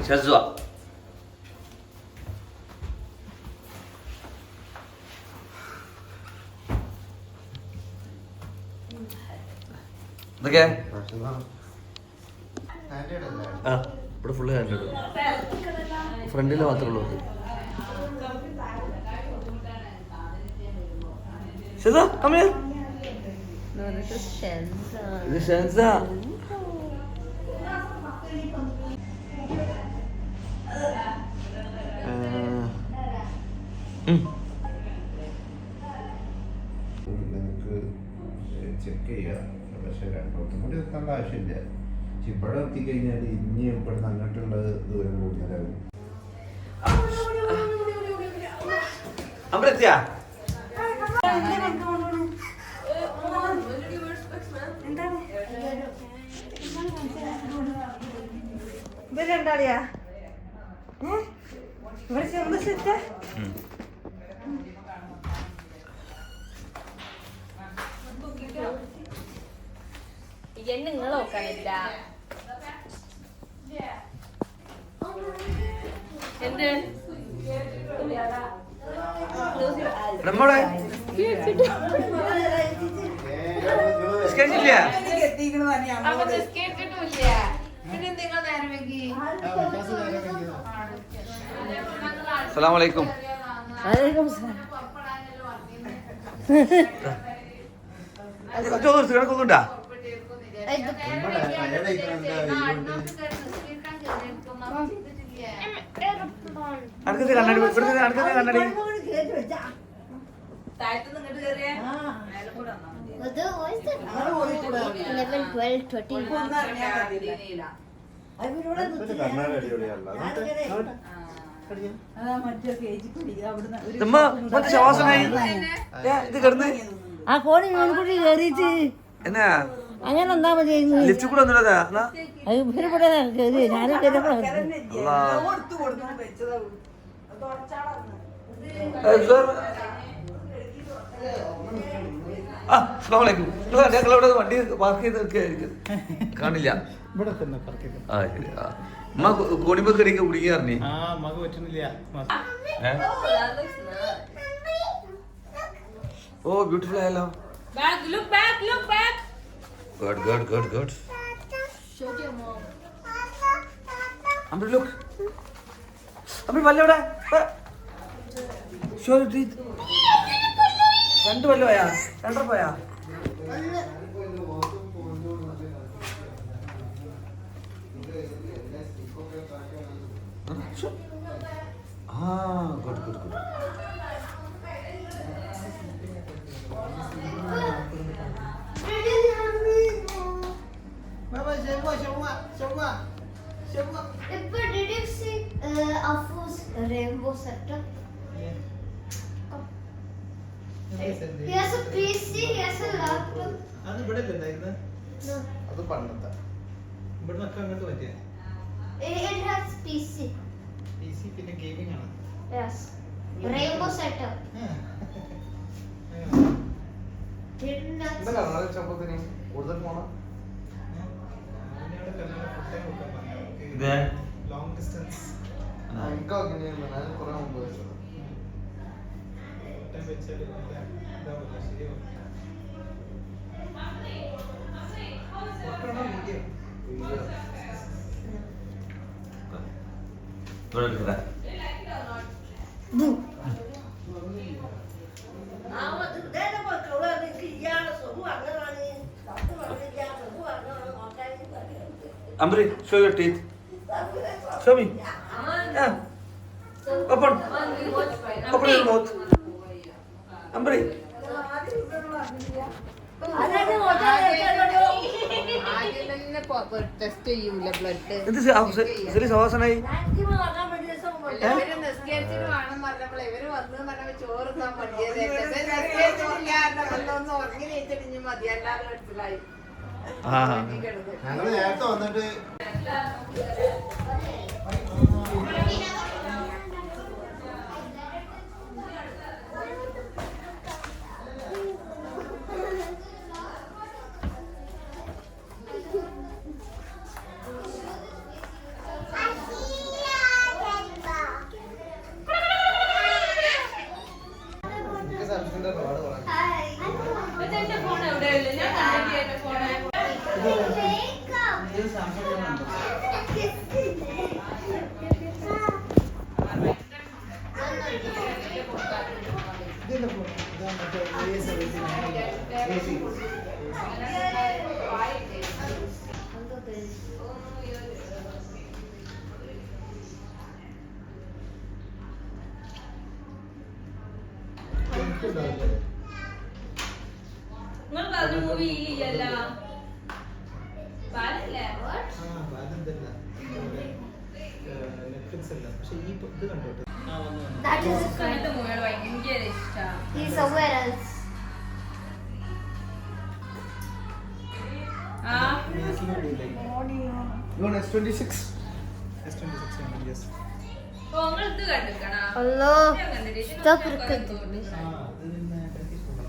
ഷസുവ എന്തൊക്കെ ആ ഇവിടെ ഫുള്ള് ഹാൻഡിൽ ഫ്രണ്ടിൽ മാത്രമേ ഉള്ളൂ ഷെസ come here. No, this is Shenza. This is Shenza. നിനക്ക് ചെക്ക് ചെയ്യാം പക്ഷെ രണ്ടോട്ടും കൂടി എത്തേണ്ട ആവശ്യമില്ല പക്ഷെ ഇവിടെ എത്തിക്കഴിഞ്ഞാൽ ഇനി ഇവിടുന്ന് അങ്ങോട്ടുള്ള ദൂരം കൂടുതലാകും. അമ്പലത്തിയാ ഇവരുണ്ടാളിയാ ഇവിടെ ചെറുത് സെറ്റ് നിങ്ങൾ നോക്കാനില്ല എന്ത് നമ്മളെ സ്കെച്ചില്ല അസ്സലാമലൈക്കും. കിടക്കുന്നുണ്ടാ അടുക്കത്തെ കണ്ണടി ഇവിടുത്തെ അടുക്കത്തെ കണ്ണടി ശവാസനായി ഇത് കിടന്ന് ആ കോണി കൂടി കേറിയിട്ട് എന്നാ അങ്ങനെ എന്താ മതി ലിഫ്റ്റ് കൂടെ ഒന്നുമില്ലതാ ഇവിടെ കേറി ഞാനും കേറിയപ്പോ ഞങ്ങളവിടെ വണ്ടി പാർക്ക് ചെയ്ത് നിൽക്കുകയായിരിക്കും കാണില്ല ആ ശരി ആ അമ്മ കോണിമ്പോ കടിക്ക് കുടിക്കാറിഞ്ഞേ ഓ ബ്യൂട്ടിഫുൾ ആയല്ലോ ഗുഡ് ഗുഡ് ഗുഡ് ഗുഡ് അമ്പി ലുക്ക് അമ്പി വല്ലവിടെ ഷോ ടീത്ത് രണ്ട് വല്ല പോയാ രണ്ടര പോയാ ആ good good good Did you see Afu's rainbow setup? Yeah. He has a PC, he has a laptop. അത് ഇവിടെ ഉണ്ടായിരുന്നു No, അത് പണ്ടത്തെ ഇവിടെ നിന്നൊക്കെ അങ്ങോട്ട് പറ്റിയ it has PC. PC പിന്നെ ഗെയിമിംഗ് ആണ് Yes. Rainbow setup. Didn't that? എന്താ കണ്ണട വെച്ചപ്പോഴത്തേന് കൂടുതൽ പോണം ലോങ് ഡിസ്റ്റൻസ് എനിക്ക് അങ്ങനെയല്ല ഞാൻ കുറെ മുമ്പ് വെച്ചത് വെച്ചാൽ ഇതാവില്ല ശരിയാവും Ambri, show your teeth. Show me. Yeah. Open. Open your mouth. Ambri. Test ചെയ്യൂല ബ്ലഡ് എന്ത് ശരി സവാസനായി ഇവര് വന്ന് പറഞ്ഞ ചോറ് ഉറങ്ങി നീച്ചിട്ട് മതിയല്ലാതെ മനസ്സിലായി ഞങ്ങള് നേരത്തെ വന്നിട്ട് എനിക്ക് ഉണ്ടാവില്ല. നിങ്ങൾ പറഞ്ഞ മൂവി ഇല്ലല്ല ബാലല്ലേ ആ, അതെന്തല്ല. നെറ്റ്ഫ്ലിക്സ് അല്ല. പക്ഷെ ഈ ഇത് കണ്ടോട്ടെ. ആ, വന്നു. That is a friend. അങ്ങനത്തെ മൂവികൾ ഭയങ്കര ഇഷ്ടമാണ്. He's somewhere else. ആ Making a delay. You want S26? S26 ആണ്, yes. ഓ നിങ്ങൾ ഇത് കണ്ടിരിക്കണോ? Allah. ഞാൻ കണ്ടിട്ടില്ല. Stop ഞാൻ recording. കണ്ടിട്ടുണ്ട്. ആ, അത് പിന്നെ